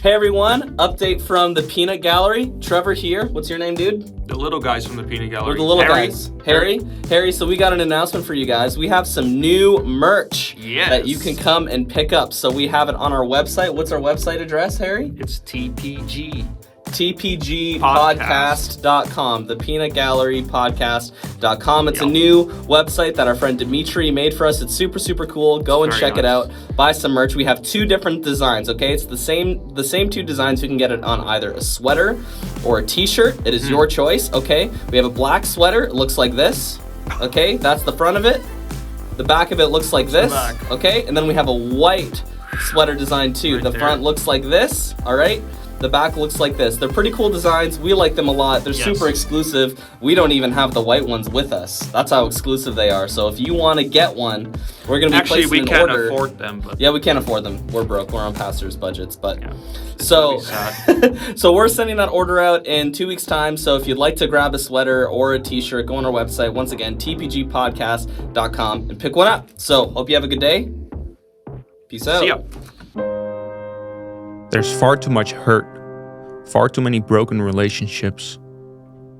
Hey everyone, update from the Peanut Gallery. Trevor here. What's your name, dude? The little guys from the Peanut Gallery. We're the little guys. Harry, so we got an announcement for you guys. We have some new merch that you can come and pick up. So we have it on our website. What's our website address, Harry? It's tpgpodcast.com, the Peanut Gallery podcast.com. It's a new website that our friend Dimitri made for us. It's super, super cool. Go and check it out. Buy some merch. We have two different designs, okay? It's the same two designs. You can get it on either a sweater or a t-shirt. It is your choice, okay? We have a black sweater. It looks like this, okay? That's the front of it. The back of it looks like this, okay? And then we have a white sweater design too. The front looks like this, all right? The back looks like this. They're pretty cool designs. We like them a lot. They're super exclusive. We don't even have the white ones with us. That's how exclusive they are. So if you want to get one, we're going to be placing an order. Actually, we can't afford them. But... Yeah, we can't afford them. We're broke. We're on pastors' budgets. But so, so we're sending that order out in 2 weeks' time. So if you'd like to grab a sweater or a t-shirt, go on our website. Once again, tpgpodcast.com and pick one up. So hope you have a good day. Peace out. See ya. There's far too much hurt, far too many broken relationships,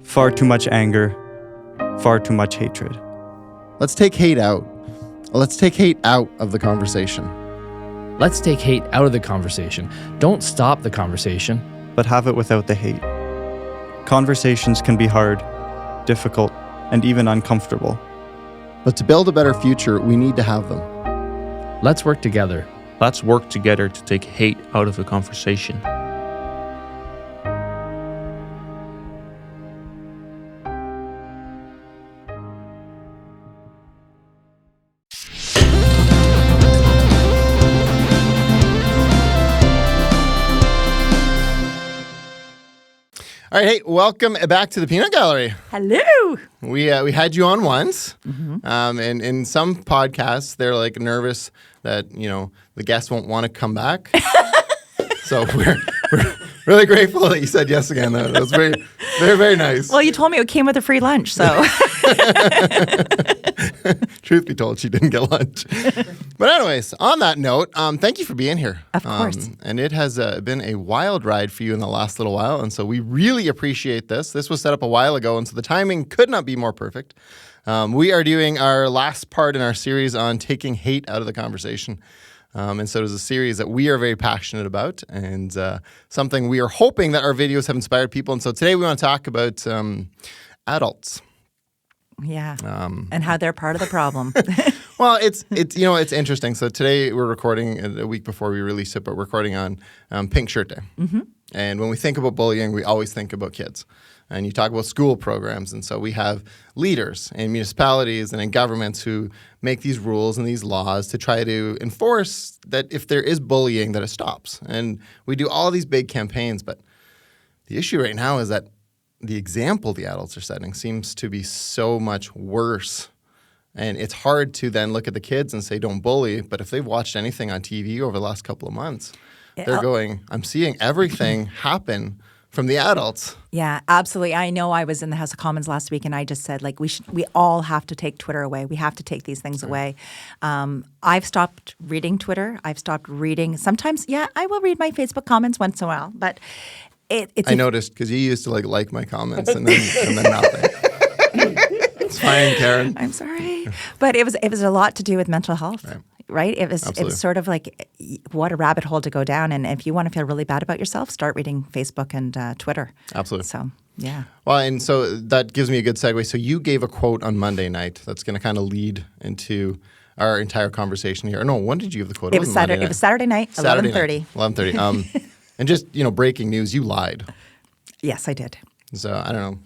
far too much anger, far too much hatred. Let's take hate out. Let's take hate out of the conversation. Let's take hate out of the conversation. Don't stop the conversation, but have it without the hate. Conversations can be hard, difficult, and even uncomfortable. But to build a better future, we need to have them. Let's work together. Let's work together to take hate out of the conversation. All right, hey, welcome back to the Peanut Gallery. Hello. We had you on once, and in some podcasts they're like nervous that the guest won't want to come back. So we're really grateful that you said yes again. That was very, very, very nice. Well, you told me it came with a free lunch, so. Truth be told, she didn't get lunch. But anyways, on that note, thank you for being here. Of course. And it has been a wild ride for you in the last little while, and so we really appreciate this. This was set up a while ago, and so the timing could not be more perfect. We are doing our last part in our series on taking hate out of the conversation. And so it is a series that we are very passionate about and something we are hoping that our videos have inspired people. And so today we want to talk about adults. Yeah, and how they're part of the problem. Well, it's interesting. So today we're recording a week before we release it, but we're recording on Pink Shirt Day. Mm-hmm. And when we think about bullying, we always think about kids. And you talk about school programs, and so we have leaders in municipalities and in governments who make these rules and these laws to try to enforce that if there is bullying, that it stops. And we do all these big campaigns, but the issue right now is that the example the adults are setting seems to be so much worse. And it's hard to then look at the kids and say, don't bully, but if they've watched anything on TV over the last couple of months, they're going, I'm seeing everything happen from the adults. Yeah, absolutely. I know I was in the House of Commons last week and I just said, we all have to take Twitter away. We have to take these things away. I've stopped reading Twitter. I've stopped reading. Sometimes, I will read my Facebook comments once in a while, but I noticed because you used to like my comments and then nothing. It's fine, Karen. I'm sorry. But it was a lot to do with mental health. Right? It was sort of like what a rabbit hole to go down. And if you want to feel really bad about yourself, start reading Facebook and Twitter. Absolutely. So, yeah. Well, and so that gives me a good segue. So you gave a quote on Monday night that's going to kind of lead into our entire conversation here. No, when did you give the quote? It was Saturday night, 11:30. 11:30. And just, breaking news, you lied. Yes, I did. So, I don't know.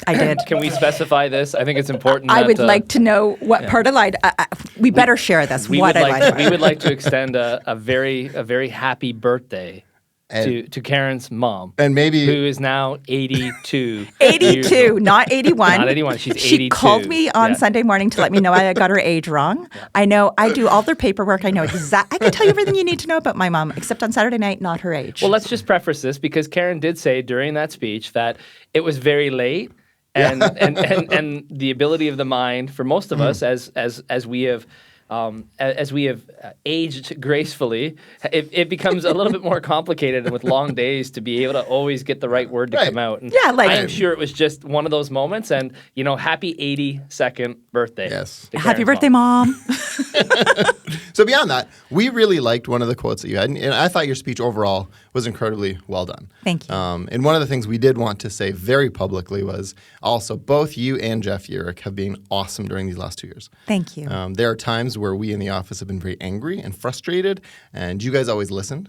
I did. Can we specify this? I think it's important. I would like to know what part I lied. We better share this. We would like to extend a very happy birthday to Karen's mom, and maybe who is now 82. 82, not 81. Not 81. She's 82. She called me on Sunday morning to let me know I got her age wrong. Yeah. I know. I do all their paperwork. I know I can tell you everything you need to know about my mom, except on Saturday night, not her age. Well, let's just preface this because Karen did say during that speech that it was very late. And the ability of the mind for most of us, as we have as we have aged gracefully, it becomes a little bit more complicated and with long days to be able to always get the right word to come out. And Yeah, like- I'm sure it was just one of those moments. And, happy 82nd birthday. Yes. to Happy Karen's birthday, mom. Mom. So beyond that, we really liked one of the quotes that you had, and I thought your speech overall was incredibly well done. Thank you. And one of the things we did want to say very publicly was also both you and Jeff Urich have been awesome during these last 2 years. Thank you. There are times where we in the office have been very angry and frustrated, and you guys always listened.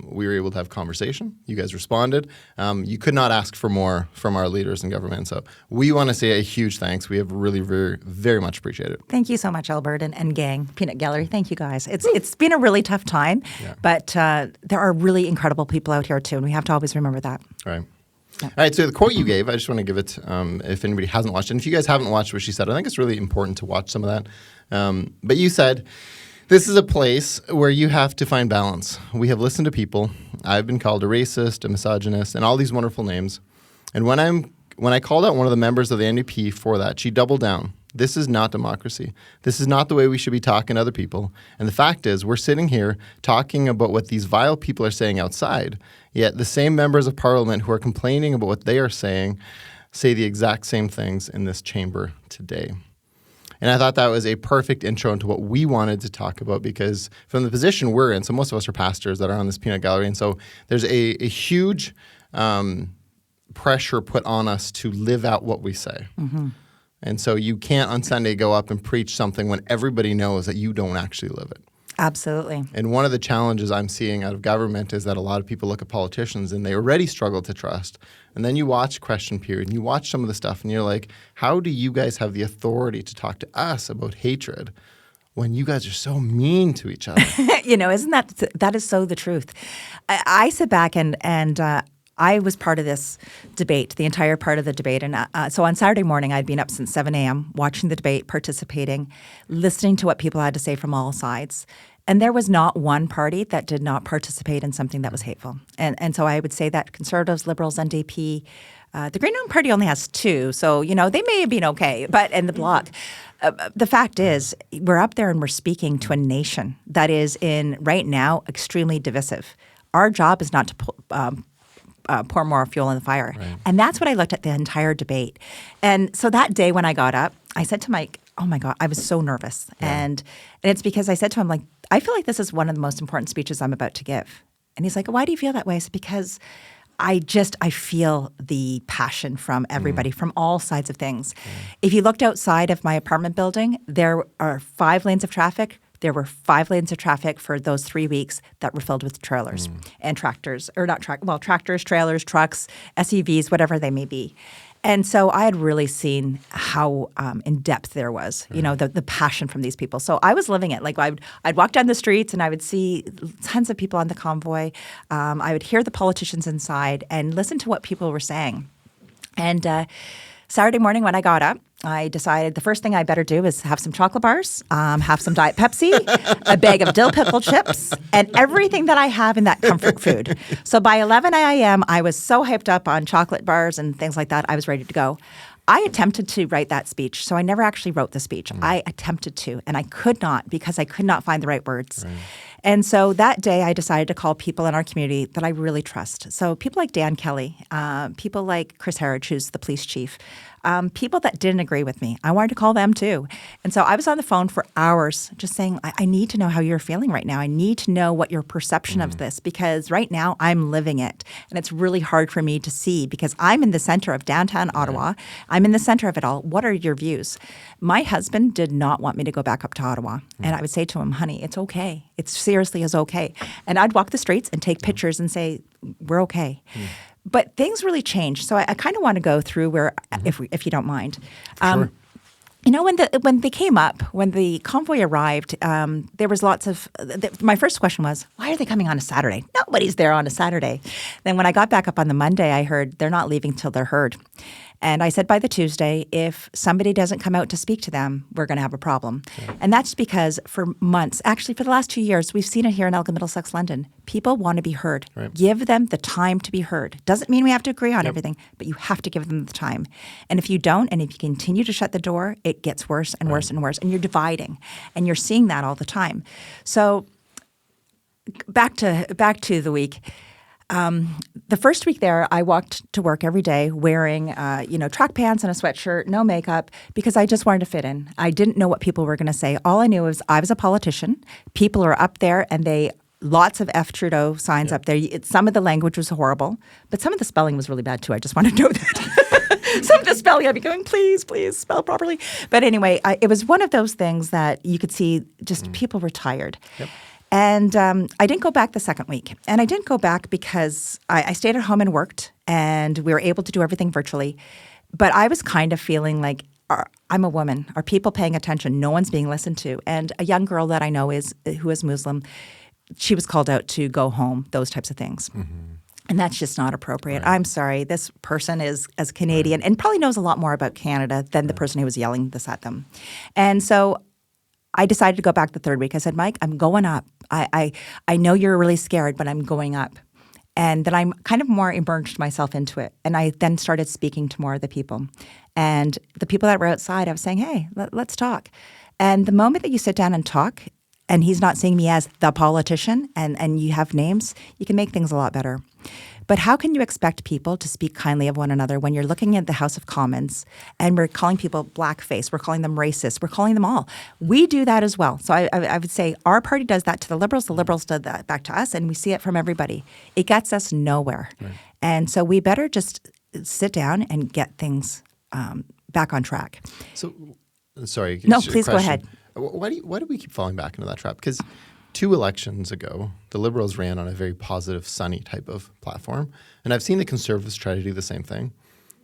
We were able to have conversation. You guys responded. You could not ask for more from our leaders in government. So we want to say a huge thanks. We have really very, very much appreciated it. Thank you so much, Albert and gang, Peanut Gallery. Thank you guys. It's been a really tough time, but there are really incredible people out here too, and we have to always remember that. All right. All right, so the quote you gave, I just want to give it if anybody hasn't watched it. And if you guys haven't watched what she said, I think it's really important to watch some of that. But you said, this is a place where you have to find balance. We have listened to people. I've been called a racist, a misogynist, and all these wonderful names. And when I called out one of the members of the NDP for that, she doubled down. This is not democracy. This is not the way we should be talking to other people. And the fact is, we're sitting here talking about what these vile people are saying outside, yet the same members of parliament who are complaining about what they are saying say the exact same things in this chamber today. And I thought that was a perfect intro into what we wanted to talk about, because from the position we're in, so most of us are pastors that are on this peanut gallery, and so there's a huge pressure put on us to live out what we say. Mm-hmm. And so you can't on Sunday go up and preach something when everybody knows that you don't actually live it. Absolutely. And one of the challenges I'm seeing out of government is that a lot of people look at politicians and they already struggle to trust. And then you watch Question Period and you watch some of the stuff and you're like, how do you guys have the authority to talk to us about hatred when you guys are so mean to each other? Isn't that is so the truth. I sit back and I was part of this debate, the entire part of the debate. And so on Saturday morning, I'd been up since 7 a.m. watching the debate, participating, listening to what people had to say from all sides. And there was not one party that did not participate in something that was hateful. And so I would say that Conservatives, Liberals, NDP, the Green New Party only has 2. So, they may have been okay. But in the Bloc, the fact is, we're up there and we're speaking to a nation that is right now, extremely divisive. Our job is not to pour more fuel on the fire. Right. And that's what I looked at the entire debate. And so that day when I got up, I said to Mike, oh my God, I was so nervous. Yeah. And it's because I said to him, I feel like this is one of the most important speeches I'm about to give. And he's like, why do you feel that way? I said, because I feel the passion from everybody, from all sides of things. If you looked outside of my apartment building, there are 5 lanes of traffic. There were 5 lanes of traffic for those 3 weeks that were filled with trailers and tractors, or not tractors, trailers, trucks, SUVs, whatever they may be. And so I had really seen how in depth there was, the passion from these people. So I was living it. I'd walk down the streets and I would see tons of people on the convoy. I would hear the politicians inside and listen to what people were saying. And Saturday morning when I got up, I decided the first thing I better do is have some chocolate bars, have some Diet Pepsi, a bag of dill pickle chips, and everything that I have in that comfort food. So by 11 a.m., I was so hyped up on chocolate bars and things like that, I was ready to go. I attempted to write that speech, so I never actually wrote the speech. I attempted to, and I could not because I could not find the right words. Right. And so that day, I decided to call people in our community that I really trust. So people like Dan Kelly, people like Chris Harridge, who's the police chief, people that didn't agree with me. I wanted to call them too. And so I was on the phone for hours just saying, I need to know how you're feeling right now. I need to know what your perception of this, because right now I'm living it. And it's really hard for me to see because I'm in the center of downtown Ottawa. I'm in the center of it all. What are your views? My husband did not want me to go back up to Ottawa. And I would say to him, honey, it's okay. It seriously is okay. And I'd walk the streets and take pictures and say, we're okay. But things really changed. So I kind of want to go through where, if you don't mind. Sure. When they came up, when the convoy arrived, there was lots of. My first question was, why are they coming on a Saturday? Nobody's there on a Saturday. Then when I got back up on the Monday, I heard they're not leaving till they're heard. And I said by the Tuesday, if somebody doesn't come out to speak to them, we're going to have a problem. And that's because for months, actually for the last 2 years, we've seen it here in Elgin-Middlesex-London. People want to be heard. Right. Give them the time to be heard. Doesn't mean we have to agree on everything, but you have to give them the time. And if you don't, and if you continue to shut the door, it gets worse and worse and worse. And you're dividing. And you're seeing that all the time. So back to the week. The first week there, I walked to work every day wearing, track pants and a sweatshirt, no makeup, because I just wanted to fit in. I didn't know what people were going to say. All I knew was I was a politician. People are up there, and lots of F Trudeau signs up there. Some of the language was horrible, but some of the spelling was really bad too. I just want to know that. Some of the spelling, I'd be going, please spell properly. But anyway, it was one of those things that you could see just people were tired. Yep. And I didn't go back the second week. And I didn't go back because I stayed at home and worked, and we were able to do everything virtually. But I was kind of feeling like, I'm a woman. Are people paying attention? No one's being listened to. And a young girl that I know who is Muslim, she was called out to go home, those types of things. Mm-hmm. And that's just not appropriate. Right. I'm sorry. This person is as Canadian and probably knows a lot more about Canada than the person who was yelling this at them. And so I decided to go back the third week. I said, Mike, I'm going up. I know you're really scared, but I'm going up. And then I'm kind of more immersed myself into it. And I then started speaking to more of the people. And the people that were outside, I was saying, hey, let's talk. And the moment that you sit down and talk, and he's not seeing me as the politician, and you have names, you can make things a lot better. But how can you expect people to speak kindly of one another when you're looking at the House of Commons and we're calling people blackface, we're calling them racist, we're calling them all. We do that as well. So I would say our party does that to the Liberals do that back to us, and we see it from everybody. It gets us nowhere. Right. And so we better just sit down and get things back on track. So, sorry. No, please go ahead. Why do we keep falling back into that trap? Because 2 elections ago, the Liberals ran on a very positive, sunny type of platform. And I've seen the Conservatives try to do the same thing.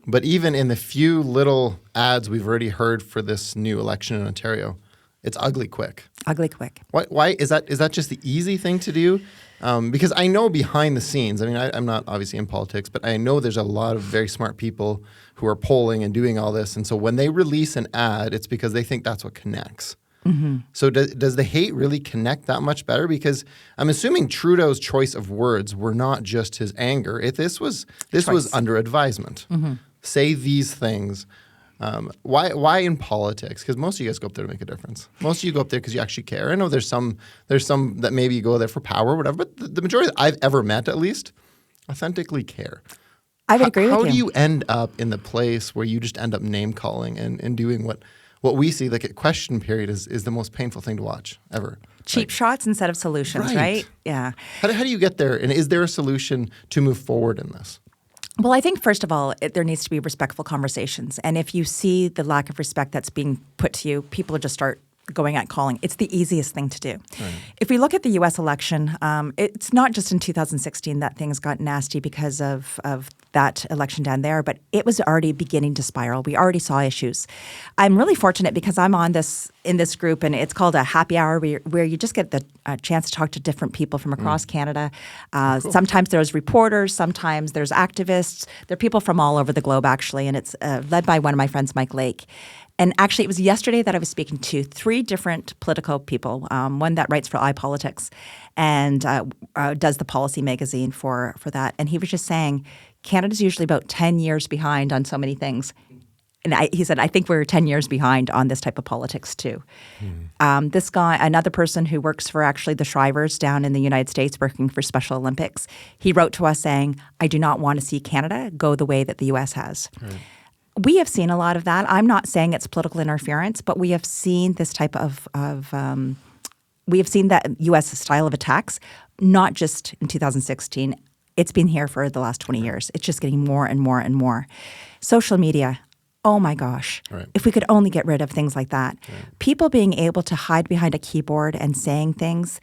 But even in the few little ads we've already heard for this new election in Ontario, it's ugly quick. Ugly quick. Why is that just the easy thing to do? Because I know behind the scenes, I mean, I'm not obviously in politics, but I know there's a lot of very smart people who are polling and doing all this. And so when they release an ad, it's because they think that's what connects. Mm-hmm. So does the hate really connect that much better? Because I'm assuming Trudeau's choice of words were not just his anger. This was under advisement. Mm-hmm. Say these things. Why in politics? Because most of you guys go up there to make a difference. Most of you go up there because you actually care. I know there's some that maybe you go there for power or whatever, but the majority that I've ever met, at least, authentically care. I would agree with you. How do you end up in the place where you just end up name calling and doing what we see, like a question period is the most painful thing to watch ever. Cheap shots instead of solutions, right? Yeah. How do you get there? And is there a solution to move forward in this? Well, I think, first of all, there needs to be respectful conversations. And if you see the lack of respect that's being put to you, people just start going at calling. It's the easiest thing to do. Right. If we look at the U.S. election, it's not just in 2016 that things got nasty because of that election down there, but it was already beginning to spiral. We already saw issues. I'm really fortunate because I'm in this group, and it's called a happy hour where you just get the chance to talk to different people from across Canada. Cool. Sometimes there's reporters, sometimes there's activists. There are people from all over the globe, actually, and it's led by one of my friends, Mike Lake. And actually, it was yesterday that I was speaking to 3 different political people, one that writes for iPolitics and does the policy magazine for that. And he was just saying, Canada's usually about 10 years behind on so many things. And he said, I think we're 10 years behind on this type of politics too. This guy, another person who works for actually the Shrivers down in the United States working for Special Olympics, he wrote to us saying, I do not want to see Canada go the way that the U.S. has. Right. We have seen a lot of that. I'm not saying it's political interference, but we have seen this type of we have seen that U.S. style of attacks, not just in 2016. It's been here for the last 20 years. It's just getting more and more and more. Social media, oh my gosh. Right. If we could only get rid of things like that. Right. People being able to hide behind a keyboard and saying things,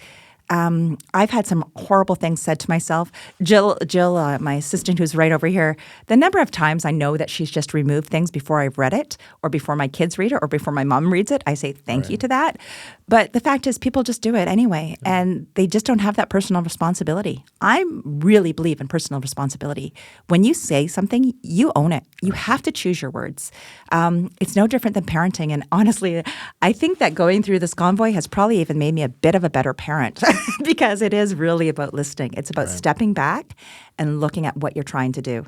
I've had some horrible things said to myself. Jill, my assistant who's right over here, the number of times I know that she's just removed things before I've read it or before my kids read it or before my mom reads it, I say thank you to that. But the fact is people just do it anyway, and they just don't have that personal responsibility. I really believe in personal responsibility. When you say something, you own it. You have to choose your words. It's no different than parenting. And honestly, I think that going through this convoy has probably even made me a bit of a better parent because it is really about listening. It's about stepping back and looking at what you're trying to do.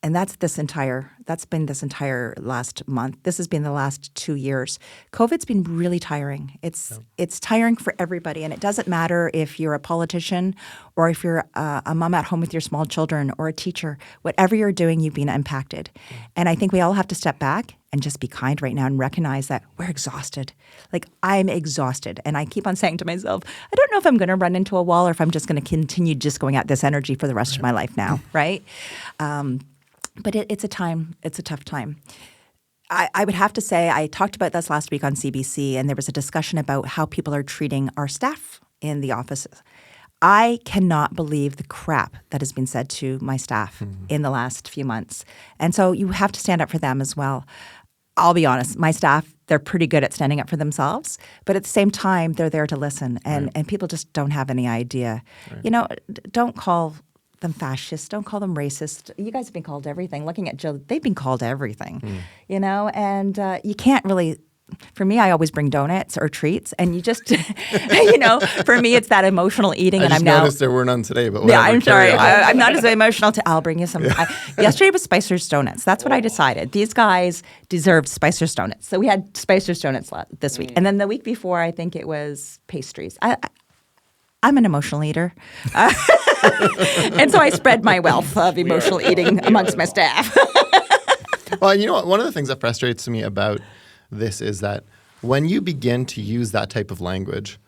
And that's been this entire last month. This has been the last 2 years. COVID's been really tiring. It's tiring for everybody, and it doesn't matter if you're a politician or if you're a mom at home with your small children or a teacher. Whatever you're doing, you've been impacted. And I think we all have to step back and just be kind right now and recognize that we're exhausted. Like, I'm exhausted. And I keep on saying to myself, I don't know if I'm going to run into a wall or if I'm just going to continue just going at this energy for the rest of my life now, right? But it's a tough time. I would have to say, I talked about this last week on CBC, and there was a discussion about how people are treating our staff in the offices. I cannot believe the crap that has been said to my staff in the last few months. And so you have to stand up for them as well. I'll be honest, my staff, they're pretty good at standing up for themselves, but at the same time, they're there to listen, and people just don't have any idea. You know, don't call them fascist. Don't call them racist. You guys have been called everything. Looking at Jill, they've been called everything, you know, and you can't really. For me, I always bring donuts or treats, and you just, you know, for me, it's that emotional eating. I noticed there were none today, but whatever. Yeah, I'm sorry. I'm not as emotional. I'll bring you some. Yesterday was Spicer's Donuts. That's what I decided. These guys deserved Spicer's Donuts. So we had Spicer's Donuts this week. And then the week before, I think it was pastries. I'm an emotional eater. And so I spread my wealth of emotional eating amongst my staff. Well, you know what? One of the things that frustrates me about this is that when you begin to use that type of language,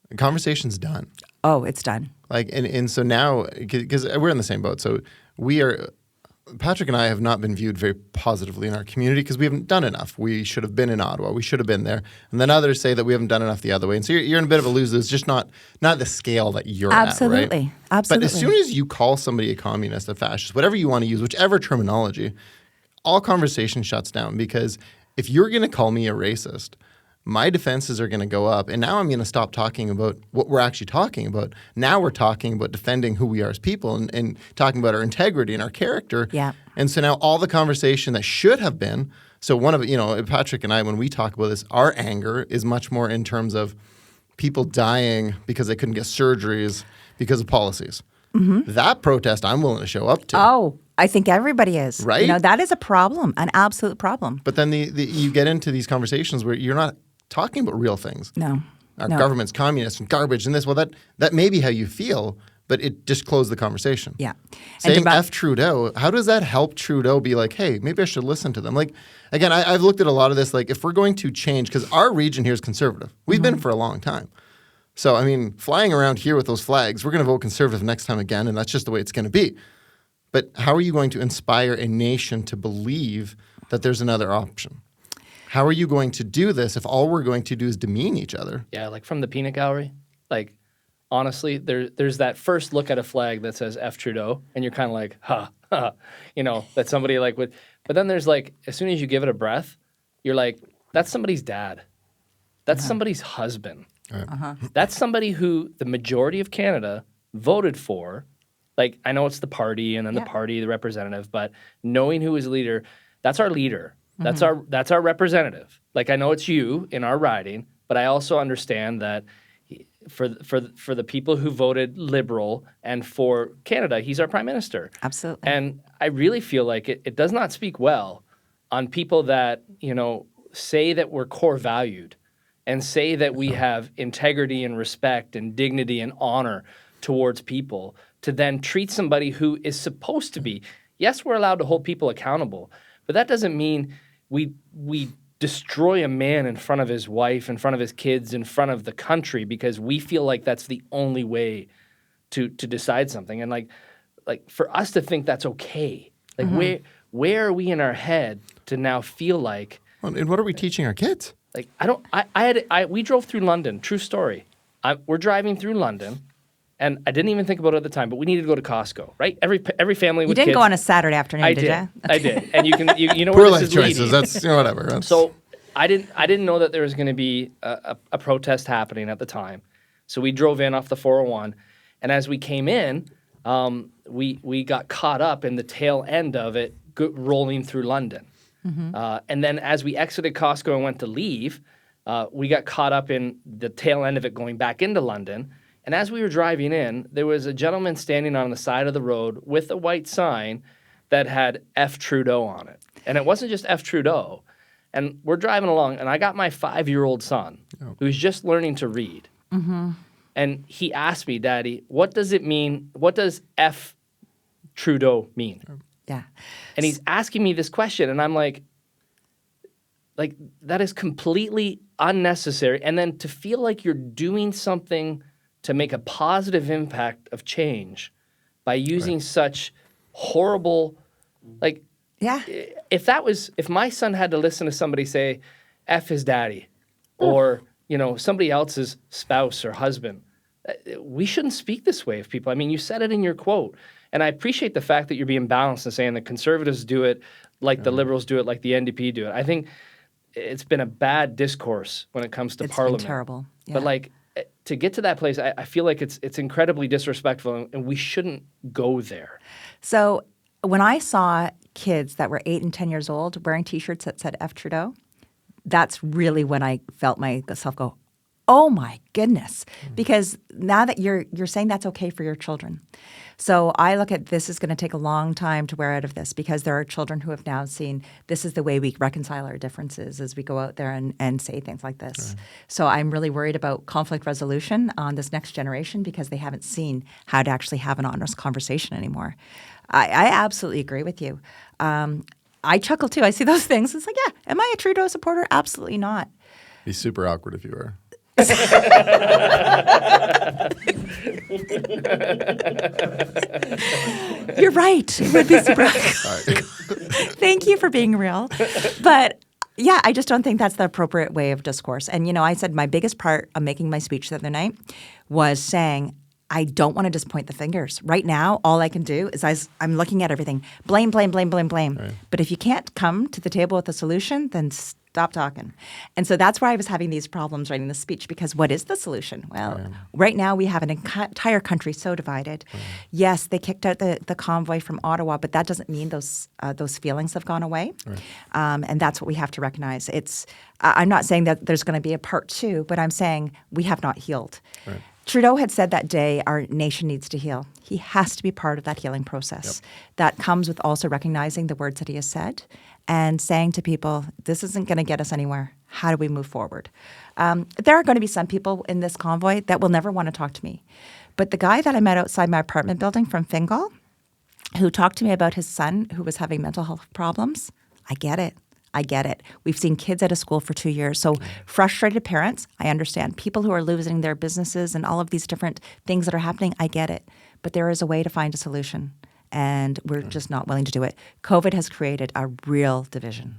the conversation's done. Oh, it's done. Like, and so now, because we're in the same boat, so Patrick and I have not been viewed very positively in our community because we haven't done enough. We should have been in Ottawa. We should have been there. And then others say that we haven't done enough the other way. And so you're in a bit of a lose-lose, just not the scale that you're at, right? Absolutely. But as soon as you call somebody a communist, a fascist, whatever you want to use, whichever terminology, all conversation shuts down because if you're going to call me a racist, my defenses are going to go up. And now I'm going to stop talking about what we're actually talking about. Now we're talking about defending who we are as people and talking about our integrity and our character. Yeah. And so now all the conversation that should have been, so one of, Patrick and I, when we talk about this, our anger is much more in terms of people dying because they couldn't get surgeries because of policies. That protest I'm willing to show up to. Oh, I think everybody is. Right? You know, that is a problem, an absolute problem. But then you get into these conversations where you're not talking about real things. No. Our government's communist and garbage and this. Well, that may be how you feel, but it just closed the conversation. Yeah. Saying F Trudeau, how does that help Trudeau be like, hey, maybe I should listen to them? Like, again, I've looked at a lot of this, like if we're going to change, because our region here is conservative. We've been for a long time. So, I mean, flying around here with those flags, we're going to vote conservative next time again, and that's just the way it's going to be. But how are you going to inspire a nation to believe that there's another option? How are you going to do this if all we're going to do is demean each other? Yeah, like from the peanut gallery, like honestly, there's that first look at a flag that says F Trudeau, and you're kind of like, that somebody like would. But then there's like, as soon as you give it a breath, you're like, that's somebody's dad. That's somebody's husband. That's somebody who the majority of Canada voted for. Like, I know it's the party and then the party, the representative, but knowing who is leader, that's our leader. That's our representative. Like, I know it's you in our riding, but I also understand that for the people who voted Liberal and for Canada, he's our prime minister. Absolutely. And I really feel like it does not speak well on people that, say that we're core valued and say that we have integrity and respect and dignity and honor towards people to then treat somebody who is supposed to be. Yes, we're allowed to hold people accountable, but that doesn't mean we destroy a man in front of his wife, in front of his kids, in front of the country because we feel like that's the only way to decide something. And like for us to think that's okay, like where are we in our head to now feel like? Well, and what are we teaching our kids? Like we drove through London. True story. we're driving through London, and I didn't even think about it at the time, but we needed to go to Costco, right? Every family You with didn't kids. go on a Saturday afternoon, I did you? I did, and you know Poor where life this is choices. leading. That's whatever. That's- So I didn't know that there was going to be a protest happening at the time. So we drove in off the 401, and as we came in, we got caught up in the tail end of it rolling through London. And then as we exited Costco and went to leave, we got caught up in the tail end of it going back into London. And as we were driving in, there was a gentleman standing on the side of the road with a white sign that had F Trudeau on it. And it wasn't just F Trudeau. And we're driving along, and I got my 5-year-old son who's just learning to read. And he asked me, Daddy, what does it mean? What does F Trudeau mean? Yeah. And he's asking me this question, and I'm like, that is completely unnecessary. And then to feel like you're doing something to make a positive impact of change by using such horrible, like, Yeah. if my son had to listen to somebody say, F his daddy, or, somebody else's spouse or husband, we shouldn't speak this way of people. I mean, you said it in your quote. And I appreciate the fact that you're being balanced and saying the conservatives do it like the liberals do it, like the NDP do it. I think it's been a bad discourse when it comes to It's Parliament. been terrible. Yeah. But to get to that place, I feel like it's incredibly disrespectful, and we shouldn't go there. So when I saw kids that were 8 and 10 years old wearing T-shirts that said F Trudeau, that's really when I felt myself go, oh my goodness, because now that you're saying that's okay for your children. So I look at this is going to take a long time to wear out of this, because there are children who have now seen this is the way we reconcile our differences as we go out there and say things like this. So I'm really worried about conflict resolution on this next generation, because they haven't seen how to actually have an honest conversation anymore. I absolutely agree with you. I chuckle too. I see those things. It's like, yeah, am I a Trudeau supporter? Absolutely not. Be super awkward if you were. You're right. It would be super. Thank you for being real. But yeah, I just don't think that's the appropriate way of discourse. And, I said my biggest part of making my speech the other night was saying, I don't want to just point the fingers. Right now, all I can do is I'm looking at everything. Blame, blame, blame, blame, blame. Right. But if you can't come to the table with a solution, then stop talking. And so that's why I was having these problems writing the speech, because what is the solution? Well, right now we have an entire country so divided. Yes, they kicked out the convoy from Ottawa, but that doesn't mean those feelings have gone away. And that's what we have to recognize. I'm not saying that there's going to be a part 2, but I'm saying we have not healed. Trudeau had said that day our nation needs to heal. He has to be part of that healing process. That comes with also recognizing the words that he has said and saying to people, this isn't going to get us anywhere. How do we move forward? There are going to be some people in this convoy that will never want to talk to me. But the guy that I met outside my apartment building from Fingal, who talked to me about his son who was having mental health problems, I get it. I get it. We've seen kids out of school for 2 years. So frustrated parents, I understand. People who are losing their businesses and all of these different things that are happening, I get it. But there is a way to find a solution, and we're just not willing to do it. COVID has created a real division.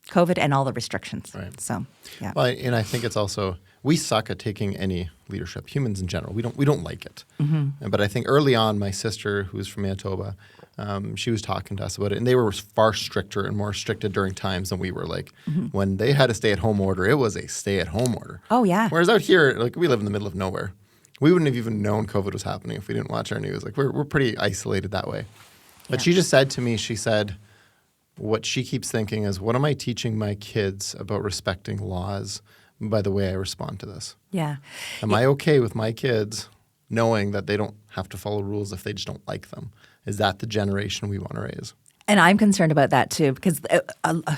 COVID and all the restrictions. Right. So, yeah. Well, and I think it's also, we suck at taking any leadership. Humans in general, we don't like it. But I think early on, my sister, who's from Manitoba, she was talking to us about it, and they were far stricter and more restricted during times than we were. Like when they had a stay-at-home order, it was a stay-at-home order. Oh, yeah. Whereas out here, like we live in the middle of nowhere. We wouldn't have even known COVID was happening if we didn't watch our news. Like we're pretty isolated that way. But she just said to me, she said, what she keeps thinking is, what am I teaching my kids about respecting laws by the way I respond to this? Yeah. Am I okay with my kids knowing that they don't have to follow rules if they just don't like them? Is that the generation we want to raise? And I'm concerned about that too, because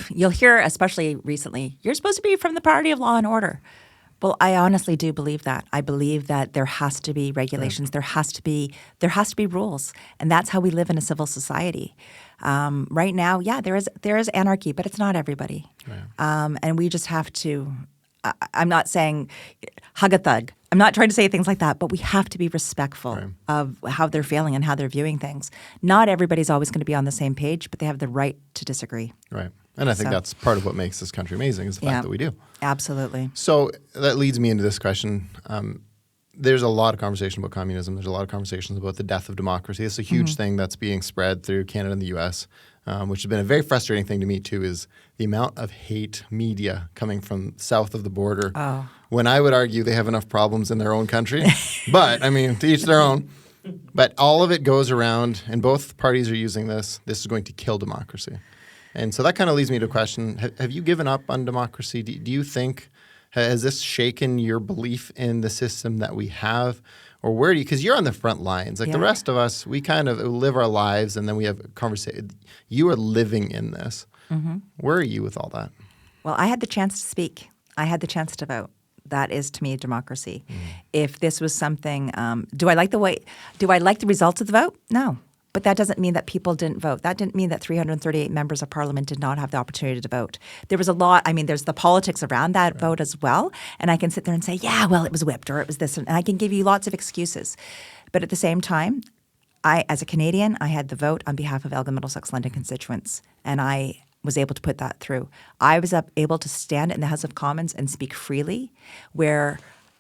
you'll hear, especially recently, you're supposed to be from the party of law and order. Well, I honestly do believe that. I believe that there has to be regulations. There has to be rules, and that's how we live in a civil society. Right now, yeah, there is anarchy, but it's not everybody, and we just have to. I'm not saying hug a thug. I'm not trying to say things like that, but we have to be respectful of how they're feeling and how they're viewing things. Not everybody's always going to be on the same page, but they have the right to disagree. Right. And I think that's part of what makes this country amazing is the fact that we do. Absolutely. So that leads me into this question. there's a lot of conversation about communism. There's a lot of conversations about the death of democracy. It's a huge thing that's being spread through Canada and the U.S., which has been a very frustrating thing to me too, is the amount of hate media coming from south of the border. Oh. When I would argue they have enough problems in their own country. But, I mean, to each their own. But all of it goes around, and both parties are using this. This is going to kill democracy. And so that kind of leads me to a question. Have you given up on democracy? Do you think, has this shaken your belief in the system that we have? Or where do you, because you're on the front lines. Like the rest of us, we kind of live our lives and then we have a conversation. You are living in this. Where are you with all that? Well, I had the chance to speak. I had the chance to vote. That is, to me, democracy. If this was something, do I like the results of the vote? No. But that doesn't mean that people didn't vote. That didn't mean that 338 members of parliament did not have the opportunity to vote. There was a lot. I mean, there's the politics around that vote as well. And I can sit there and say, yeah, well, it was whipped or it was this. And I can give you lots of excuses. But at the same time, as a Canadian, I had the vote on behalf of Elgin-Middlesex-London constituents. And I was able to put that through. I was able to stand in the House of Commons and speak freely, where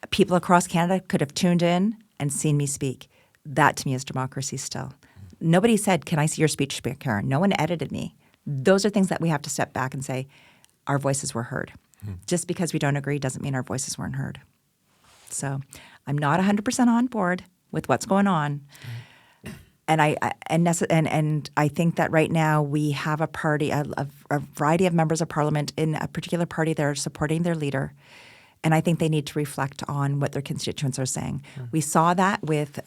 people across Canada could have tuned in and seen me speak. That, to me, is democracy still. Nobody said, can I see your speech, Karen? No one edited me. Those are things that we have to step back and say, our voices were heard. Just because we don't agree doesn't mean our voices weren't heard. So I'm not 100% on board with what's going on. And I think that right now we have a party, a variety of members of parliament in a particular party that are supporting their leader. And I think they need to reflect on what their constituents are saying. We saw that with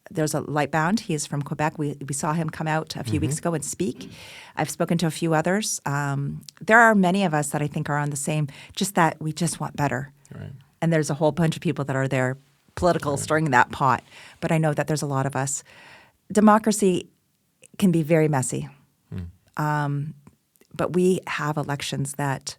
there's a Lightbound. He is from Quebec. We saw him come out a few weeks ago and speak. I've spoken to a few others. There are many of us that I think are on the same, just that we just want better. Right. And there's a whole bunch of people that are there, political, stirring that pot. But I know that there's a lot of us. Democracy can be very messy. But we have elections that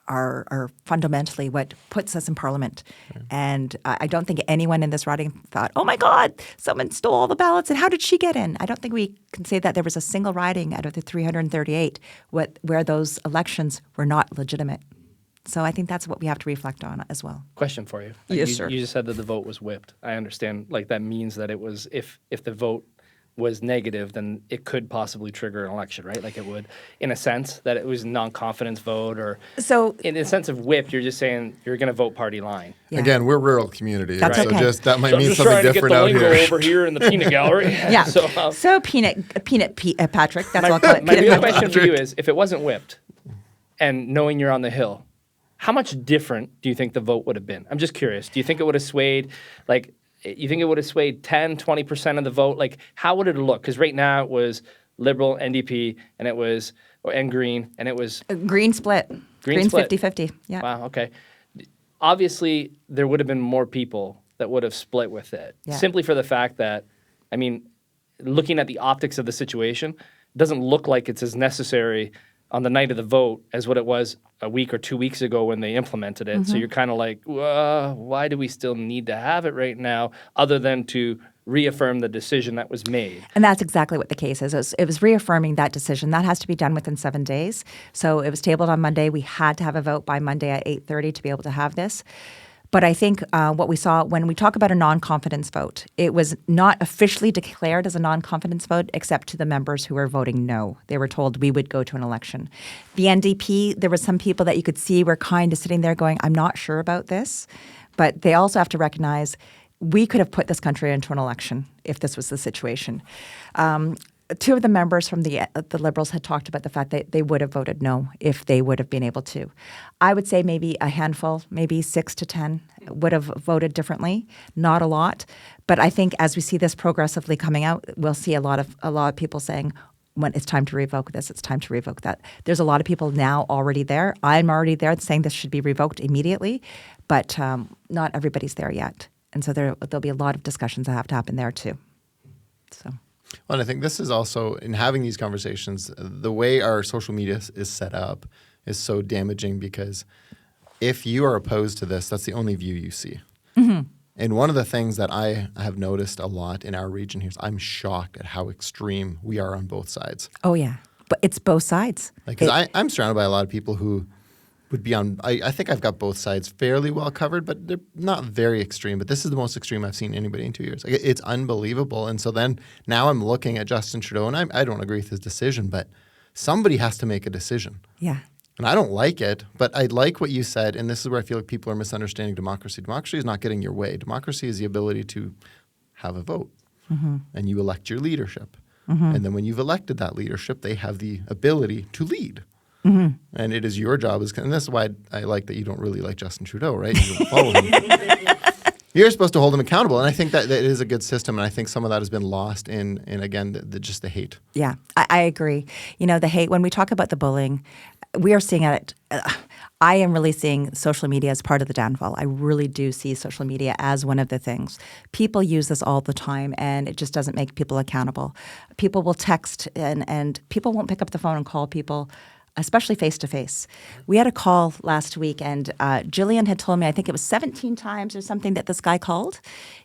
are fundamentally what puts us in Parliament. Right. And I don't think anyone in this riding thought, oh my God, someone stole all the ballots and how did she get in? I don't think we can say that there was a single riding out of the 338 where those elections were not legitimate. So I think that's what we have to reflect on as well. Question for you. Yes, sir. You just said that the vote was whipped. I understand, like that means that it was, if the vote was negative, then it could possibly trigger an election, right? Like it would, in a sense, that it was a non-confidence vote, or so in the sense of whipped, you're just saying you're going to vote party line. Yeah. Again, we're rural community. That's so okay. just that might So I'm mean just something trying to different get the out lingo here. over here in the peanut gallery. Yeah. So peanut Patrick. That's what I'll call it. my Peanut real Patrick. question for you is, if it wasn't whipped, and knowing you're on the Hill, how much different do you think the vote would have been? I'm just curious. Do you think it would have swayed, like, you think it would have swayed 10, 20% of the vote? Like, how would it look? Because right now it was Liberal, NDP, and Green, and it was... Green split. Green's split. 50-50. Yeah. Wow, okay. Obviously, there would have been more people that would have split with it. Yeah. Simply for the fact that, I mean, looking at the optics of the situation, it doesn't look like it's as necessary on the night of the vote as what it was a week or 2 weeks ago when they implemented it. So you're kind of like, why do we still need to have it right now other than to reaffirm the decision that was made? And that's exactly what the case is. It was reaffirming that decision. That has to be done within 7 days. So it was tabled on Monday. We had to have a vote by Monday at 8:30 to be able to have this. But I think what we saw when we talk about a non-confidence vote, it was not officially declared as a non-confidence vote except to the members who were voting no. They were told we would go to an election. The NDP, there were some people that you could see were kind of sitting there going, I'm not sure about this. But they also have to recognize we could have put this country into an election if this was the situation. Two of the members from the Liberals had talked about the fact that they would have voted no if they would have been able to. I would say maybe a handful, maybe 6 to 10 would have voted differently. Not a lot, but I think as we see this progressively coming out, we'll see a lot of people saying, when it's time to revoke this, it's time to revoke that. There's a lot of people now already there. I'm already there saying this should be revoked immediately, but not everybody's there yet, and so there'll be a lot of discussions that have to happen there too. So. Well, and I think this is also, in having these conversations, the way our social media is set up is so damaging because if you are opposed to this, that's the only view you see. And one of the things that I have noticed a lot in our region here is I'm shocked at how extreme we are on both sides. Oh, yeah. But it's both sides. Like, 'cause I'm surrounded by a lot of people who would be on. I think I've got both sides fairly well covered, but they're not very extreme. But this is the most extreme I've seen anybody in 2 years. Like, it's unbelievable. And so then now I'm looking at Justin Trudeau, and I don't agree with his decision, but somebody has to make a decision. Yeah. And I don't like it, but I like what you said, and this is where I feel like people are misunderstanding democracy. Democracy is not getting your way. Democracy is the ability to have a vote, and you elect your leadership. And then when you've elected that leadership, they have the ability to lead. And it is your job, and this is why I like that you don't really like Justin Trudeau, right? You don't follow him. You're supposed to hold him accountable, and I think that it is a good system, and I think some of that has been lost in again, just the hate. Yeah, I agree. You know, the hate, when we talk about the bullying, we are seeing it. I am really seeing social media as part of the downfall. I really do see social media as one of the things. People use this all the time, and it just doesn't make people accountable. People will text, and people won't pick up the phone and call people, especially face-to-face. We had a call last week, and Jillian had told me, I think it was 17 times or something, that this guy called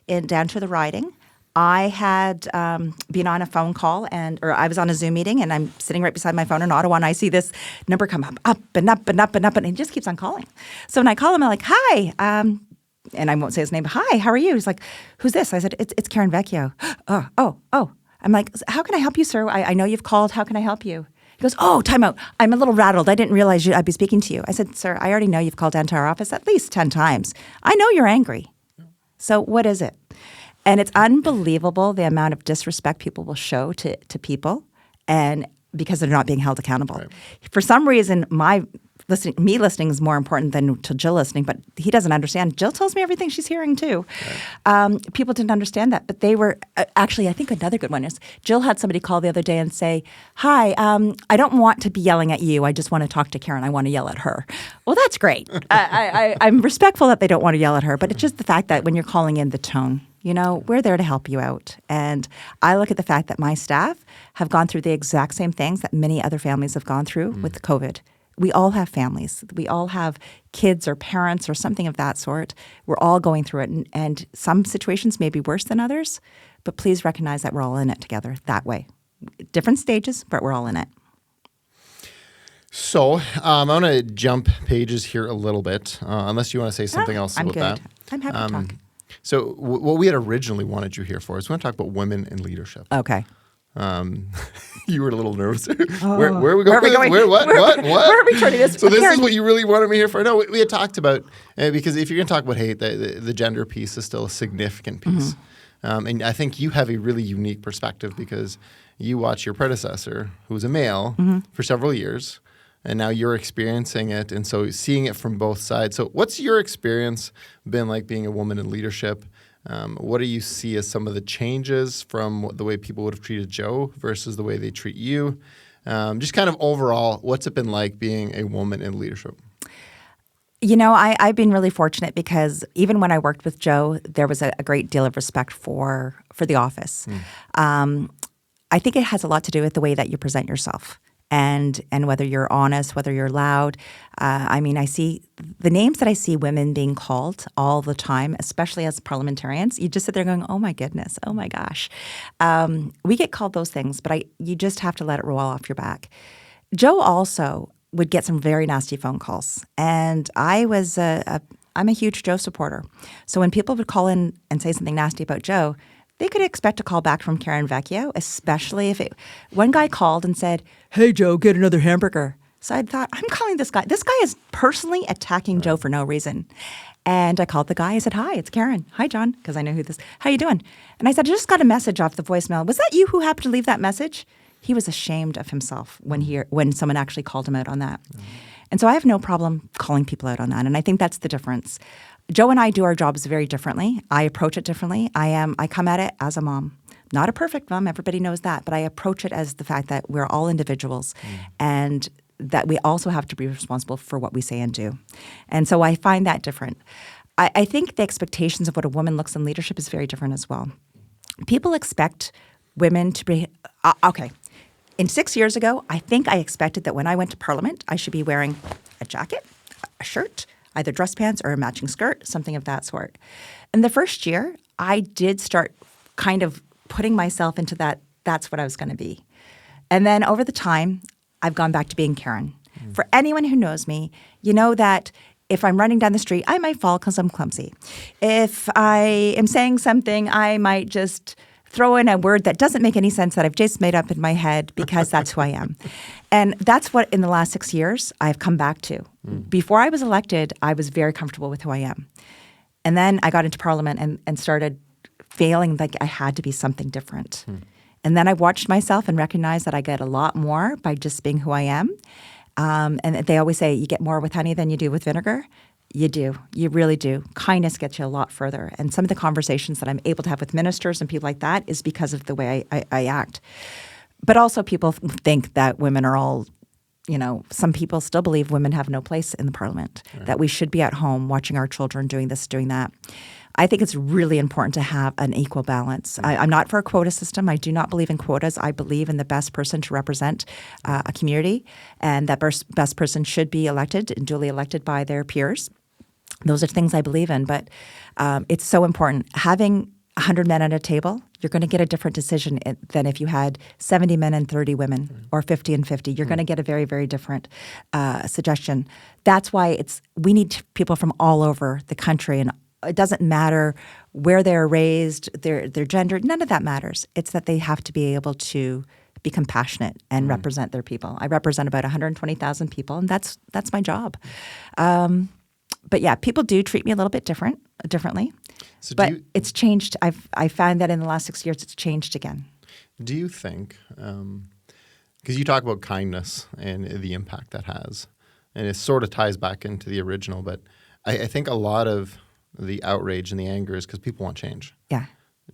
down to the riding. I had been on a phone call, or I was on a Zoom meeting, and I'm sitting right beside my phone in Ottawa, and I see this number come up and up and up and up, and he just keeps on calling. So when I call him, I'm like, hi, and I won't say his name, hi, how are you? He's like, who's this? I said, it's Karen Vecchio. Oh. I'm like, how can I help you, sir? I know you've called. How can I help you? He goes, oh, time out. I'm a little rattled. I didn't realize I'd be speaking to you. I said, sir, I already know you've called down to our office at least 10 times. I know you're angry. So what is it? And it's unbelievable the amount of disrespect people will show to people, and because they're not being held accountable. Right. For some reason, me listening is more important than to Jill listening, but he doesn't understand. Jill tells me everything she's hearing too. Right. People didn't understand that, but they were actually, I think another good one is Jill had somebody call the other day and say, hi, I don't want to be yelling at you. I just want to talk to Karen. I want to yell at her. Well, that's great. I'm respectful that they don't want to yell at her, but it's just the fact that when you're calling in, the tone. You know, we're there to help you out. And I look at the fact that my staff have gone through the exact same things that many other families have gone through with COVID. We all have families. We all have kids or parents or something of that sort. We're all going through it. And some situations may be worse than others, but please recognize that we're all in it together that way. Different stages, but we're all in it. So I'm going to jump pages here a little bit, unless you want to say something else about that. I'm happy to talk. So what we had originally wanted you here for is we want to talk about women in leadership. Okay. You were a little nervous. Where are we going? What? Where are we turning this? So this is what you really wanted me here for? No, we had talked about, because if you're going to talk about hate, the gender piece is still a significant piece. And I think you have a really unique perspective because you watch your predecessor, who was a male, for several years. And now you're experiencing it, and so seeing it from both sides. So what's your experience been like being a woman in leadership? What do you see as some of the changes from the way people would have treated Joe versus the way they treat you? Just kind of overall, what's it been like being a woman in leadership? You know, I've been really fortunate because even when I worked with Joe, there was a great deal of respect for the office. I think it has a lot to do with the way that you present yourself. And whether you're honest, whether you're loud. I mean, I see the names that I see women being called all the time, especially as parliamentarians. You just sit there going, oh my goodness, oh my gosh. We get called those things, but you just have to let it roll off your back. Joe also would get some very nasty phone calls. And I'm a huge Joe supporter. So when people would call in and say something nasty about Joe, they could expect a call back from Karen Vecchio, especially if one guy called and said, hey, Joe, get another hamburger. So I thought, I'm calling this guy. This guy is personally attacking Joe for no reason. And I called the guy. I said, hi, it's Karen. Hi, John, because I know who this. How you doing? And I said, I just got a message off the voicemail. Was that you who happened to leave that message? He was ashamed of himself when someone actually called him out on that. And so I have no problem calling people out on that. And I think that's the difference. Joe and I do our jobs very differently. I approach it differently. I come at it as a mom. Not a perfect mom, everybody knows that, but I approach it as the fact that we're all individuals and that we also have to be responsible for what we say and do. And so I find that different. I think the expectations of what a woman looks in leadership is very different as well. People expect women to be, okay. In 6 years ago, I think I expected that when I went to Parliament, I should be wearing a jacket, a shirt, either dress pants or a matching skirt, something of that sort. In the first year, I did start kind of putting myself into that's what I was going to be. And then over the time, I've gone back to being Karen. For anyone who knows me, you know that if I'm running down the street, I might fall because I'm clumsy. If I am saying something, I might just throw in a word that doesn't make any sense that I've just made up in my head because that's who I am. And that's what in the last 6 years I've come back to. Before I was elected, I was very comfortable with who I am. And then I got into Parliament and started feeling like I had to be something different. And then I watched myself and recognized that I get a lot more by just being who I am. And they always say you get more with honey than you do with vinegar. You do. You really do. Kindness gets you a lot further. And some of the conversations that I'm able to have with ministers and people like that is because of the way I act. But also people think that women are all, some people still believe women have no place in the parliament, that we should be at home watching our children doing this, doing that. I think it's really important to have an equal balance. I'm not for a quota system. I do not believe in quotas. I believe in the best person to represent a community, and that best person should be elected and duly elected by their peers. Those are things I believe in, but it's so important. Having 100 men at a table, you're going to get a different decision than if you had 70 men and 30 women or 50 and 50. You're going to get a very, very different suggestion. That's why we need people from all over the country, and it doesn't matter where they're raised, their gender, none of that matters. It's that they have to be able to be compassionate and represent their people. I represent about 120,000 people, and that's my job. But yeah, people do treat me a little bit differently. So but it's changed. I found that in the last 6 years, it's changed again. Do you think, because you talk about kindness and the impact that has, and it sort of ties back into the original, but I think a lot of the outrage and the anger is because people want change. Yeah.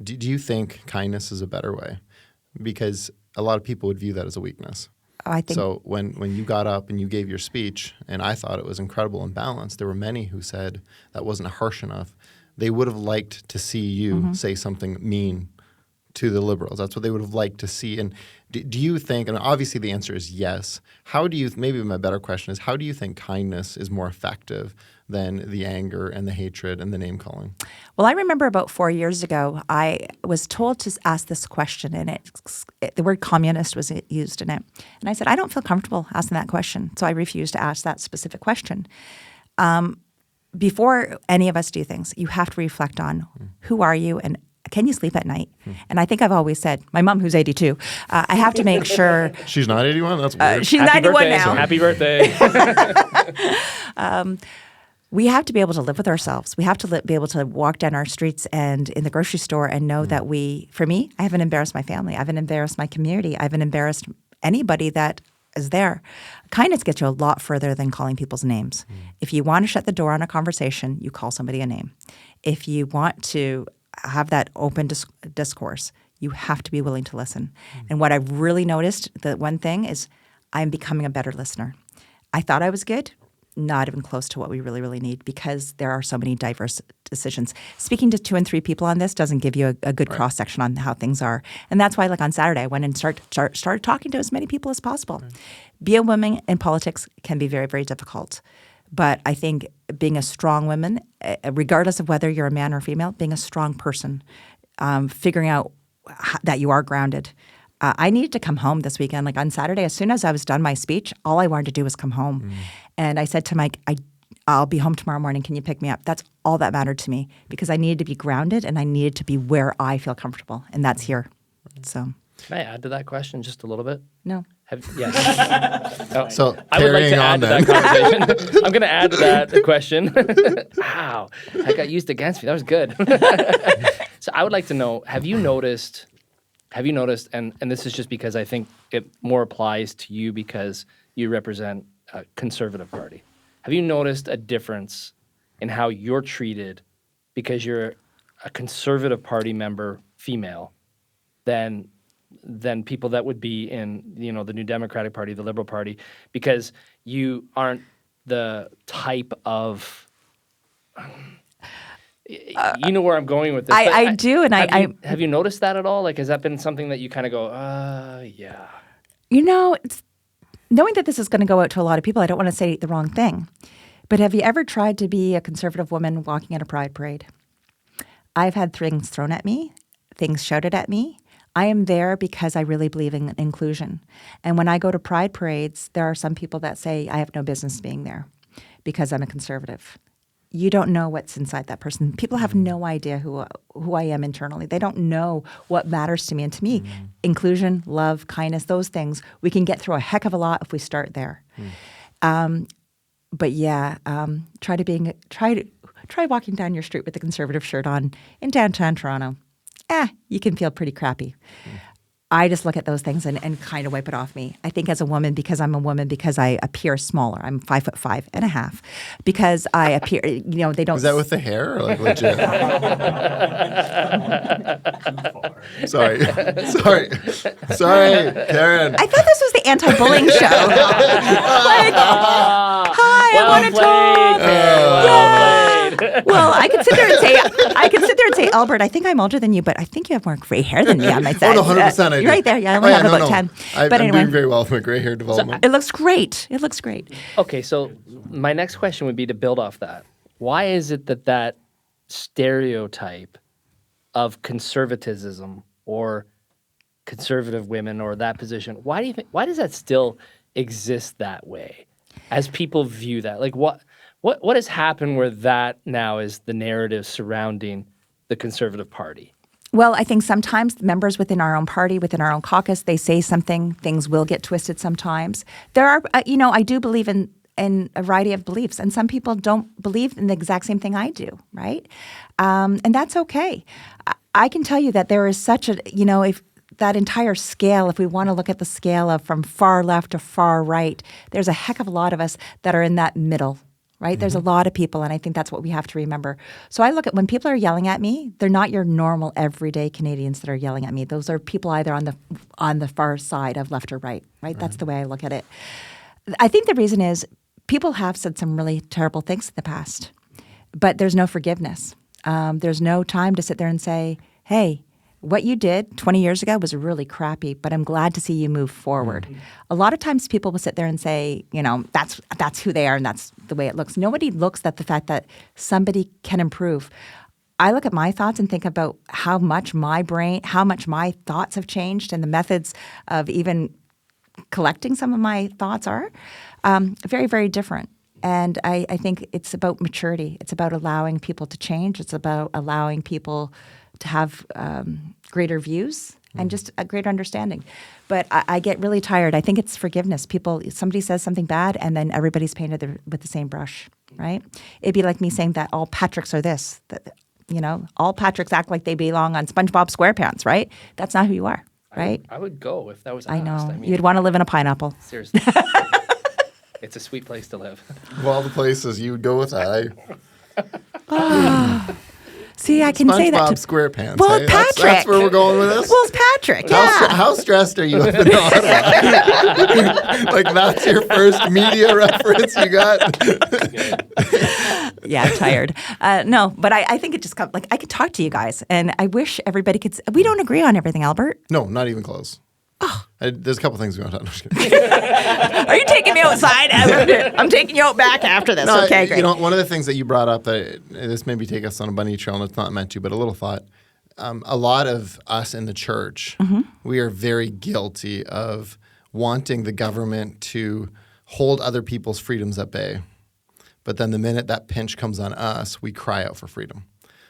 Do you think kindness is a better way? Because a lot of people would view that as a weakness. I think So when you got up and you gave your speech, and I thought it was incredible and balanced, there were many who said that wasn't harsh enough. They would have liked to see you say something mean to the Liberals. That's what they would have liked to see. And do you think, and obviously the answer is yes, maybe my better question is, how do you think kindness is more effective than the anger and the hatred and the name calling? Well, I remember about 4 years ago, I was told to ask this question, and the word communist was used in it. And I said, I don't feel comfortable asking that question, so I refused to ask that specific question. Before any of us do things, you have to reflect on who are you and can you sleep at night? And I think I've always said, my mom who's 82, I have to make sure. She's not 81? That's weird. She's Happy 91 birthday. now. Happy birthday. We have to be able to live with ourselves. We have to be able to walk down our streets and in the grocery store and know that for me, I haven't embarrassed my family. I haven't embarrassed my community. I haven't embarrassed anybody that is there. Kindness gets you a lot further than calling people's names. If you want to shut the door on a conversation, you call somebody a name. If you want to have that open discourse, you have to be willing to listen. And what I've really noticed, the one thing is I'm becoming a better listener. I thought I was good. Not even close to what we really, really need because there are so many diverse decisions. Speaking to 2 and 3 people on this doesn't give you a good cross-section on how things are. And that's why, like on Saturday, I went and started talking to as many people as possible. Right. Being a woman in politics can be very, very difficult. But I think being a strong woman, regardless of whether you're a man or a female, being a strong person, figuring out that you are grounded. I needed to come home this weekend. Like on Saturday, as soon as I was done my speech, all I wanted to do was come home. And I said to Mike, I'll be home tomorrow morning. Can you pick me up? That's all that mattered to me because I needed to be grounded and I needed to be where I feel comfortable. And that's here. So. Can I add to that question just a little bit? No. So I would like to add to that conversation. I'm going to add to that question. Wow. That got used against me. That was good. So I would like to know, have you noticed, and this is just because I think it more applies to you because you represent a conservative party. Have you noticed a difference in how you're treated because you're a conservative party member, female, than people that would be in, the New Democratic Party, the Liberal Party, because you aren't the type of... you know where I'm going with this. I do, and have you noticed that at all? Like, has that been something that you kind of go, yeah? It's knowing that this is going to go out to a lot of people. I don't want to say the wrong thing, but have you ever tried to be a conservative woman walking at a pride parade? I've had things thrown at me, things shouted at me. I am there because I really believe in inclusion. And when I go to pride parades, there are some people that say I have no business being there because I'm a conservative. You don't know what's inside that person. People have no idea who I am internally. They don't know what matters to me. And to me, inclusion, love, kindness, those things, we can get through a heck of a lot if we start there. But yeah, try walking down your street with a conservative shirt on in downtown Toronto. You can feel pretty crappy. I just look at those things and kind of wipe it off me. I think as a woman, because I'm a woman, because I appear smaller, I'm 5'5.5", because I appear, they don't. Is that with the hair or like legit? Sorry, Karen. I thought this was the anti-bullying show. Hi, I want to talk. Well, I could sit there and say, Albert, I think I'm older than you, but I think you have more gray hair than me on my side. Oh, no, 100% I do. You're right there. Yeah, I only have about 10. I'm doing very well with my gray hair development. It looks great. Okay, so my next question would be to build off that. Why is it that stereotype of conservatism or conservative women or that position, why does that still exist that way as people view that? Like what has happened where that now is the narrative surrounding the Conservative Party? Well, I think sometimes members within our own party, within our own caucus, they say something, things will get twisted sometimes. There are, I do believe in a variety of beliefs, and some people don't believe in the exact same thing I do, right? And that's okay. I can tell you that there is such a, if that entire scale, if we want to look at the scale of from far left to far right, there's a heck of a lot of us that are in that middle. Right? There's a lot of people, and I think that's what we have to remember. So I look at when people are yelling at me, they're not your normal everyday Canadians that are yelling at me. Those are people either on the far side of left or right. Right? That's the way I look at it. I think the reason is people have said some really terrible things in the past, but there's no forgiveness. There's no time to sit there and say, hey, what you did 20 years ago was really crappy, but I'm glad to see you move forward. A lot of times people will sit there and say, that's who they are and that's the way it looks. Nobody looks at the fact that somebody can improve. I look at my thoughts and think about how much my thoughts have changed and the methods of even collecting some of my thoughts are very, very different. And I think it's about maturity. It's about allowing people to change. It's about allowing people to have greater views and just a greater understanding. But I get really tired. I think it's forgiveness. Somebody says something bad and then everybody's painted with the same brush, right? It'd be like me saying that all Patricks are this, that, all Patricks act like they belong on SpongeBob SquarePants, right? That's not who you are, right? I would go if that was I asked. know. You'd want to live in a pineapple. Seriously. It's a sweet place to live. Of all the places you would go with that. See, I can say that to SquarePants. Well, hey? Patrick. That's where we're going with this. Well, it's Patrick. Yeah. How stressed are you up in Ottawa? Like that's your first media reference you got? Yeah, I'm tired. No, but I think it just comes, I could talk to you guys, and I wish everybody could. We don't agree on everything, Albert. No, not even close. Oh. There's a couple things we want to talk about. Are you taking me outside? I'm taking you out back after this. No, okay, great. One of the things that you brought up, this maybe take us on a bunny trail, and it's not meant to, but a little thought. A lot of us in the church, we are very guilty of wanting the government to hold other people's freedoms at bay. But then the minute that pinch comes on us, we cry out for freedom.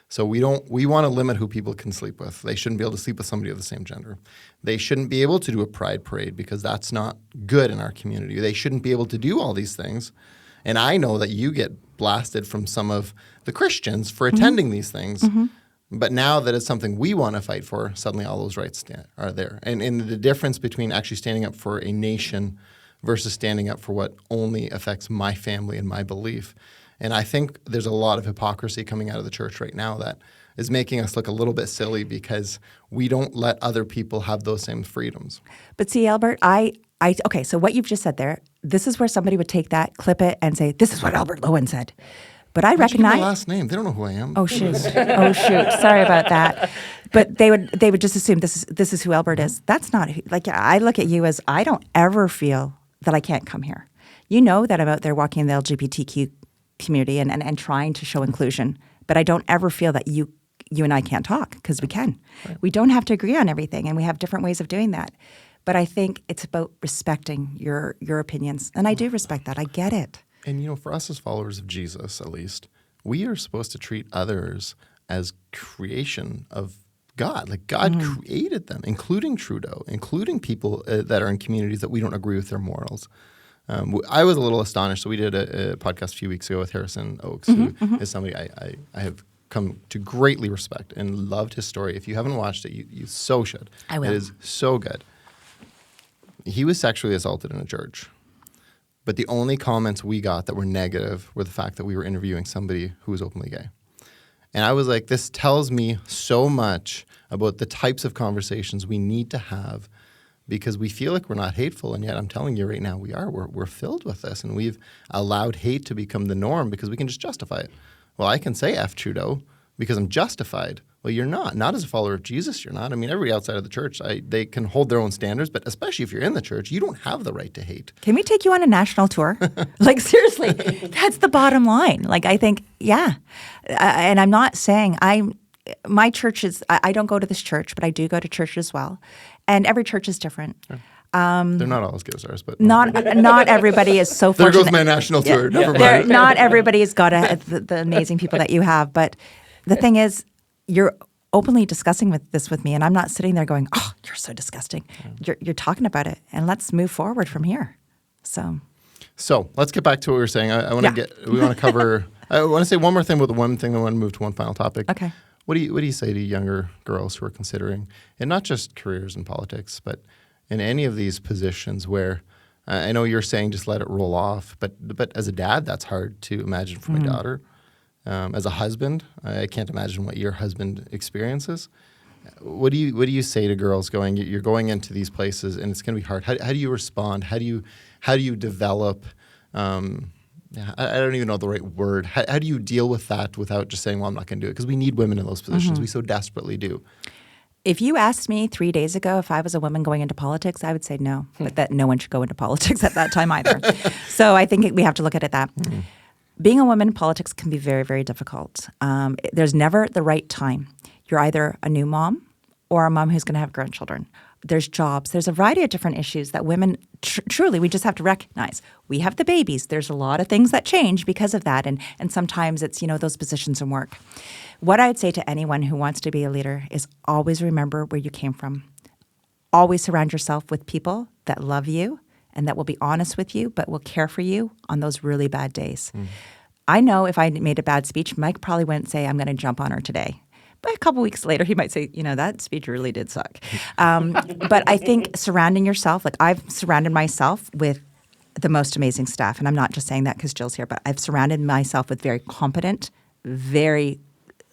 So we want to limit who people can sleep with. They shouldn't be able to sleep with somebody of the same gender. They shouldn't be able to do a pride parade because that's not good in our community. They shouldn't be able to do all these things. And I know that you get blasted from some of the Christians for attending these things. But now that it's something we want to fight for, suddenly all those rights are there. And the difference between actually standing up for a nation versus standing up for what only affects my family and my belief. And I think there's a lot of hypocrisy coming out of the church right now that is making us look a little bit silly because we don't let other people have those same freedoms. But see, Albert, okay, so what you've just said there, this is where somebody would take that, clip it, and say, this is what Albert Lowen said. But I recognize my last name. They don't know who I am. Oh shoot! Sorry about that. But they would just assume this is who Albert is. That's not who. I look at you as I don't ever feel that I can't come here. You know that I'm out there walking in the LGBTQ community and trying to show inclusion, but I don't ever feel that you you and I can't talk because we can. Right. We don't have to agree on everything, and we have different ways of doing that. But I think it's about respecting your opinions, and I do respect that. I get it. And for us as followers of Jesus, at least, we are supposed to treat others as creation of God. Like God created them, including Trudeau, including people that are in communities that we don't agree with their morals. I was a little astonished. So we did a podcast a few weeks ago with Harrison Oakes, who is somebody I have come to greatly respect and loved his story. If you haven't watched it, you so should. I will. It is so good. He was sexually assaulted in a church. But the only comments we got that were negative were the fact that we were interviewing somebody who was openly gay. And I was like, this tells me so much about the types of conversations we need to have because we feel like we're not hateful, and yet I'm telling you right now we are. We're filled with this, and we've allowed hate to become the norm because we can just justify it. Well, I can say F Trudeau because I'm justified. Well, you're not. Not as a follower of Jesus, you're not. I mean, everybody outside of the church, they can hold their own standards, but especially if you're in the church, you don't have the right to hate. Can we take you on a national tour? Like, seriously, that's the bottom line. Like, I think, yeah. And I'm not saying my church is, I don't go to this church, but I do go to church as well. And every church is different. Sure. They're not all as good as ours, but not everybody is so there fortunate. goes my national tour. Never mind. Not everybody's got the amazing people that you have. But the thing is, you're openly discussing this with me, and I'm not sitting there going, "Oh, you're so disgusting." Yeah. You're talking about it, and let's move forward from here. So let's get back to what we were saying. I want to we want to cover. I want to say one more thing about the one thing. I want to move to one final topic. Okay. What do you say to younger girls who are considering, and not just careers in politics, but in any of these positions where I know you're saying just let it roll off, but as a dad, that's hard to imagine for my daughter. As a husband, I can't imagine what your husband experiences. What do you say to girls going? You're going into these places, and it's going to be hard. How do you respond? How do you develop? I don't even know the right word. How do you deal with that without just saying, "Well, I'm not going to do it"? Because we need women in those positions. We so desperately do. If you asked me 3 days ago if I was a woman going into politics, I would say no, but that no one should go into politics at that time either. So I think we have to look at it that. Being a woman in politics can be very, very difficult. There's never the right time. You're either a new mom or a mom who's going to have grandchildren. There's jobs. There's a variety of different issues that women, truly, we just have to recognize. We have the babies. There's a lot of things that change because of that, and sometimes it's, those positions in work. What I'd say to anyone who wants to be a leader is always remember where you came from. Always surround yourself with people that love you and that will be honest with you, but will care for you on those really bad days. I know if I made a bad speech, Mike probably wouldn't say, I'm going to jump on her today. But a couple weeks later, he might say, that speech really did suck. But I think surrounding yourself, like I've surrounded myself with the most amazing staff. And I'm not just saying that because Jill's here, but I've surrounded myself with very competent, very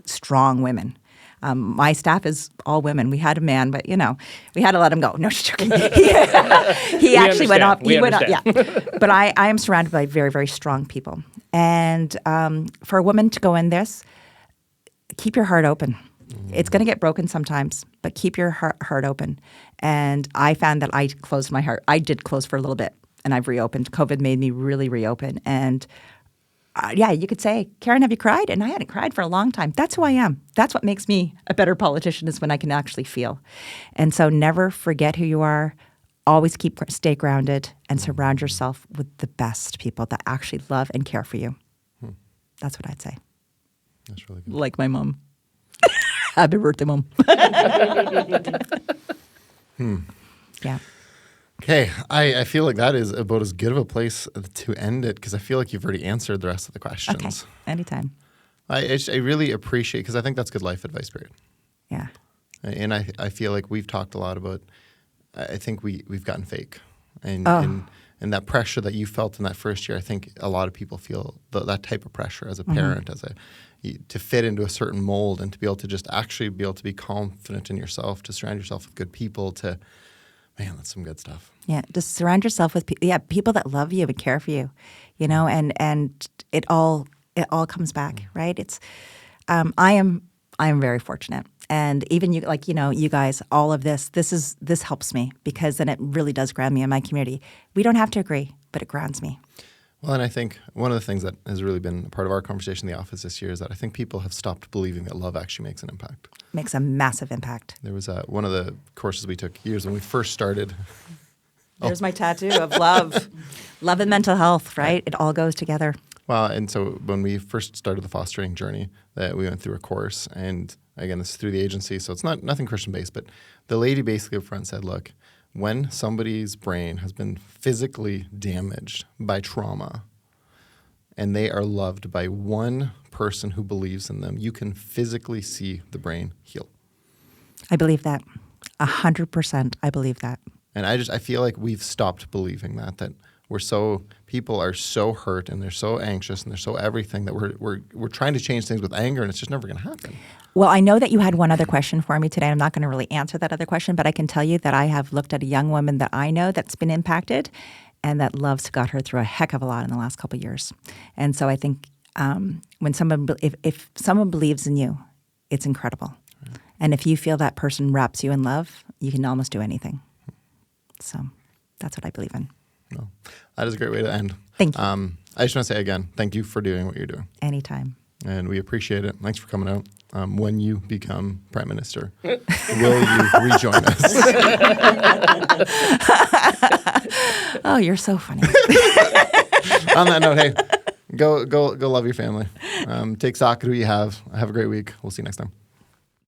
strong women. My staff is all women. We had a man, but we had to let him go. No, she's joking. He actually went off. He went off. Yeah, but I am surrounded by very, very strong people. And for a woman to go in this, keep your heart open. It's going to get broken sometimes, but keep your heart open. And I found that I closed my heart. I did close for a little bit, and I've reopened. COVID made me really reopen. And you could say, Karen, have you cried? And I hadn't cried for a long time. That's who I am. That's what makes me a better politician is when I can actually feel. And so never forget who you are. Always stay grounded and surround yourself with the best people that actually love and care for you. That's what I'd say. That's really good. Like my mom. Happy birthday, Mom. Yeah. Okay, I feel like that is about as good of a place to end it because I feel like you've already answered the rest of the questions. Okay, anytime. I really appreciate because I think that's good life advice, period. Yeah. And I feel like we've talked a lot about, I think we've gotten fake. And that pressure that you felt in that first year, I think a lot of people feel that type of pressure as a parent, to fit into a certain mold and to be able to just actually be able to be confident in yourself, to surround yourself with good people, man, that's some good stuff. Yeah, just surround yourself with people that love you and care for you, and it all comes back, right? It's I am very fortunate, and even you guys, all of this helps me because then it really does ground me in my community. We don't have to agree, but it grounds me. Well, and I think one of the things that has really been a part of our conversation in the office this year is that I think people have stopped believing that love actually makes an impact. Makes a massive impact. There was one of the courses we took years when we first started. There's my tattoo of love. Love and mental health, right? It all goes together. Well, and so when we first started the fostering journey, that we went through a course, and again, this is through the agency, so it's nothing Christian based, but the lady basically up front said, look, when somebody's brain has been physically damaged by trauma and they are loved by one person who believes in them, you can physically see the brain heal. I believe that. 100% I believe that. And I feel like we've stopped believing that people are so hurt and they're so anxious and they're so everything that we're trying to change things with anger, and it's just never going to happen. Well, I know that you had one other question for me today. I'm not going to really answer that other question, but I can tell you that I have looked at a young woman that I know that's been impacted, and that love's got her through a heck of a lot in the last couple of years. And so I think when if someone believes in you, it's incredible. Right. And if you feel that person wraps you in love, you can almost do anything. So that's what I believe in. Well, that is a great way to end. Thank you. I just want to say again, thank you for doing what you're doing. Anytime. And we appreciate it. Thanks for coming out. When you become Prime Minister, will you rejoin us? Oh, you're so funny. On that note, hey, go love your family. Take stock of who you have. Have a great week. We'll see you next time.